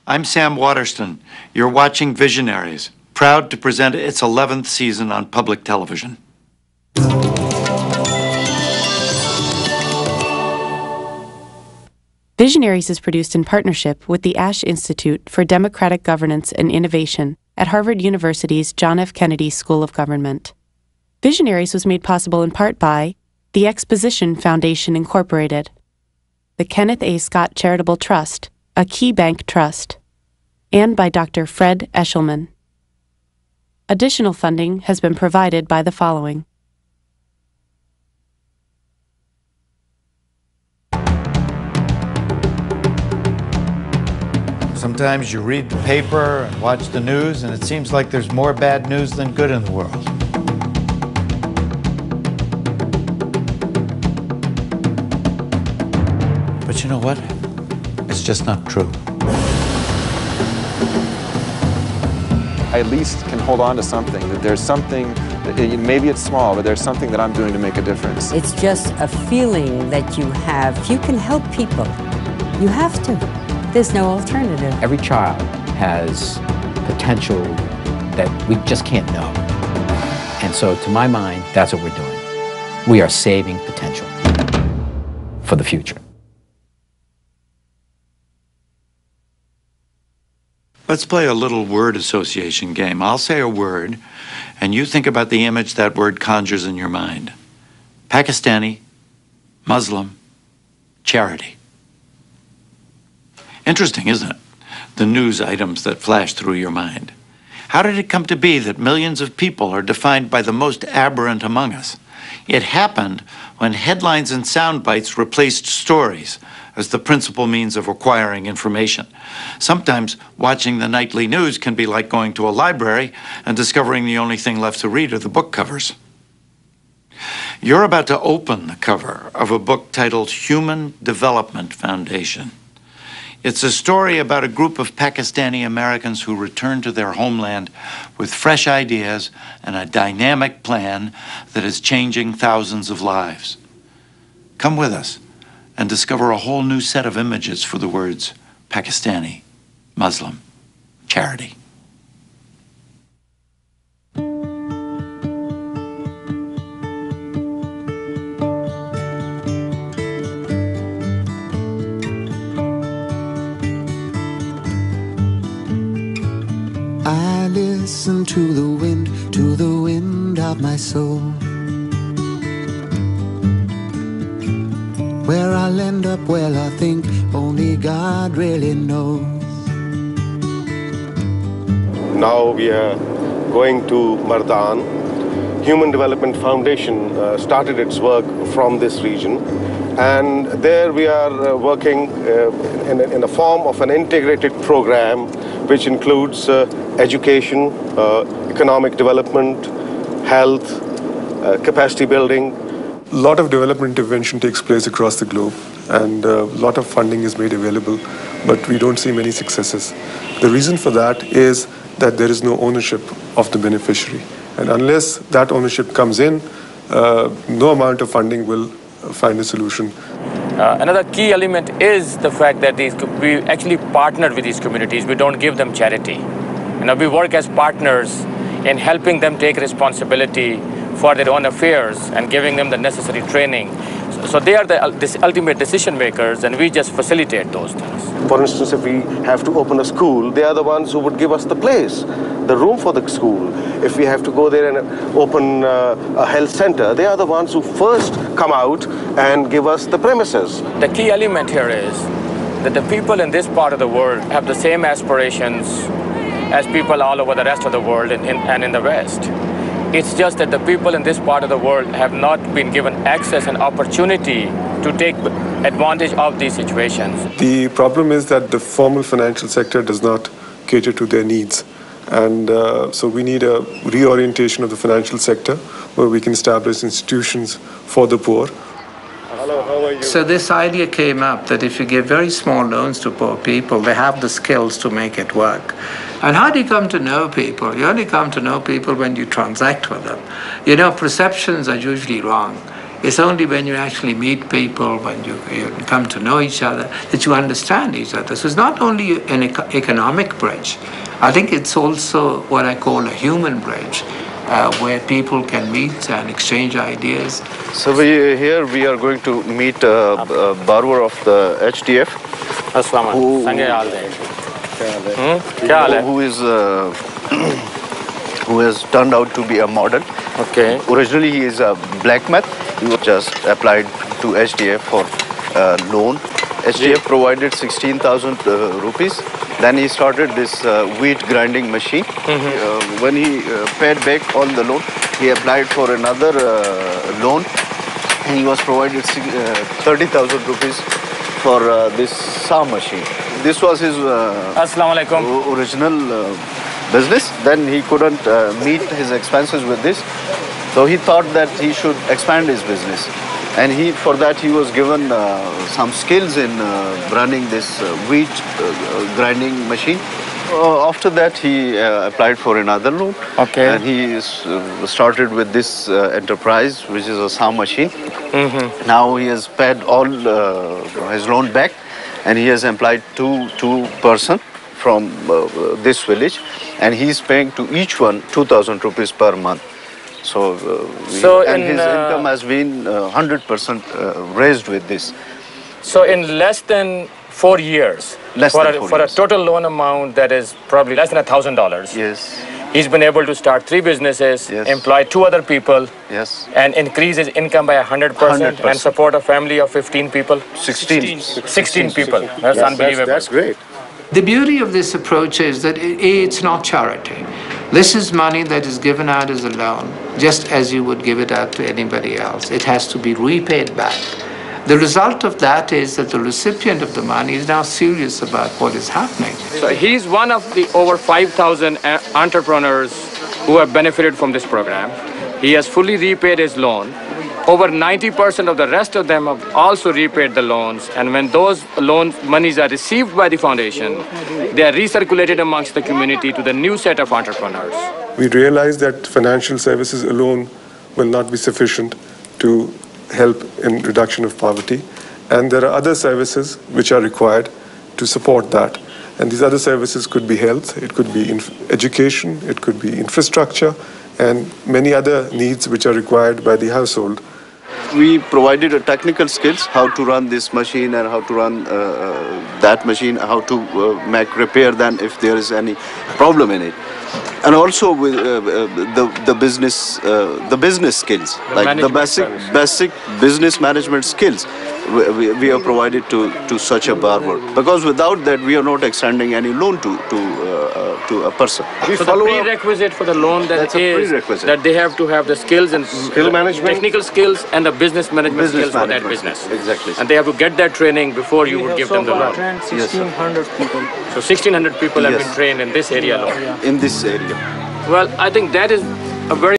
I'm Sam Waterston. You're watching Visionaries, proud to present its 11th season on public television. Visionaries is produced in partnership with the Ash Institute for Democratic Governance and Innovation at Harvard University's John F. Kennedy School of Government. Visionaries was made possible in part by the Exposition Foundation, Incorporated, the Kenneth A. Scott Charitable Trust, a Key Bank trust, and by Dr. Fred Eshelman. Additional funding has been provided by the following. Sometimes you read the paper and watch the news, and it seems like there's more bad news than good in the world. But you know what? It's just not true. I at least can hold on to something, that there's something, maybe it's small, but there's something that I'm doing to make a difference. It's just a feeling that you have. If you can help people, you have to. There's no alternative. Every child has potential that we just can't know. And so, to my mind, that's what we're doing. We are saving potential for the future. Let's play a little word association game. I'll say a word, and you think about the image that word conjures in your mind. Pakistani, Muslim, charity. Interesting, isn't it? The news items that flash through your mind. How did it come to be that millions of people are defined by the most aberrant among us? It happened when headlines and sound bites replaced stories as the principal means of acquiring information. Sometimes watching the nightly news can be like going to a library and discovering the only thing left to read are the book covers. You're about to open the cover of a book titled Human Development Foundation. It's a story about a group of Pakistani Americans who return to their homeland with fresh ideas and a dynamic plan that is changing thousands of lives. Come with us and discover a whole new set of images for the words Pakistani, Muslim, charity. I listen to the wind of my soul. Where I'll end up, well, I think only God really knows. Now we are going to Mardan. Human Development Foundation started its work from this region. And there we are working in a form of an integrated program which includes education, economic development, health, capacity building. A lot of development intervention takes place across the globe, and a lot of funding is made available, but we don't see many successes. The reason for that is that there is no ownership of the beneficiary. And unless that ownership comes in, no amount of funding will find a solution. Another key element is the fact that we actually partner with these communities. We don't give them charity. We work as partners in helping them take responsibility for their own affairs and giving them the necessary training. So they are the ultimate decision makers, and we just facilitate those things. For instance, if we have to open a school, they are the ones who would give us the place, the room for the school. If we have to go there and open a health center, they are the ones who first come out and give us the premises. The key element here is that the people in this part of the world have the same aspirations as people all over the rest of the world and in the West. It's just that the people in this part of the world have not been given access and opportunity to take advantage of these situations. The problem is that the formal financial sector does not cater to their needs. And so we need a reorientation of the financial sector where we can establish institutions for the poor. Hello, how are you? So this idea came up that if you give very small loans to poor people, they have the skills to make it work. And how do you come to know people? You only come to know people when you transact with them. Perceptions are usually wrong. It's only when you actually meet people, when you come to know each other, that you understand each other. So it's not only an economic bridge. I think it's also what I call a human bridge, where people can meet and exchange ideas. So here we are going to meet a borrower of the HDF, who has turned out to be a model. Okay. Originally he is a blacksmith. He just applied to HDF for a loan. HDF provided 16,000 rupees. Then he started this wheat grinding machine. When he paid back all the loan, he applied for another loan. And he was provided 30,000 rupees for this saw machine. This was his original business. Then he couldn't meet his expenses with this. So he thought that he should expand his business. And for that he was given some skills in running this wheat grinding machine. After that he applied for another loan. Okay. And he started with this enterprise, which is a saw machine. Now he has paid all his loan back, and he has employed two person from this village, and he is paying to each one 2,000 rupees per month. So, his income has been 100% raised with this. So in less than 4 years, for a total loan amount that is probably less than $1,000. Yes. He's been able to start 3 businesses, employ 2 other people, and increase his income by 100%, and support a family of 15 people. 16 people. That's unbelievable. That's great. The beauty of this approach is that it's not charity. This is money that is given out as a loan, just as you would give it out to anybody else. It has to be repaid back. The result of that is that the recipient of the money is now serious about what is happening. So he's one of the over 5,000 entrepreneurs who have benefited from this program. He has fully repaid his loan. Over 90% of the rest of them have also repaid the loans, and when those loan monies are received by the foundation, they are recirculated amongst the community to the new set of entrepreneurs. We realize that financial services alone will not be sufficient to help in reduction of poverty, and there are other services which are required to support that. And these other services could be health, it could be education, it could be infrastructure, and many other needs which are required by the household. We provided technical skills, how to run this machine and how to run that machine, how to make repair then if there is any problem in it. And also with the business skills, like the basic business management skills, we are provided to such a borrower. Because without that, we are not extending any loan to a person. So the prerequisite for the loan that they have to have the skills and technical skills and the business management skills for that business. Exactly. And they have to get that training before you would give them the loan. 1,600 people. So 1,600 people have been trained in this area alone. In this area. Well, I think that is a very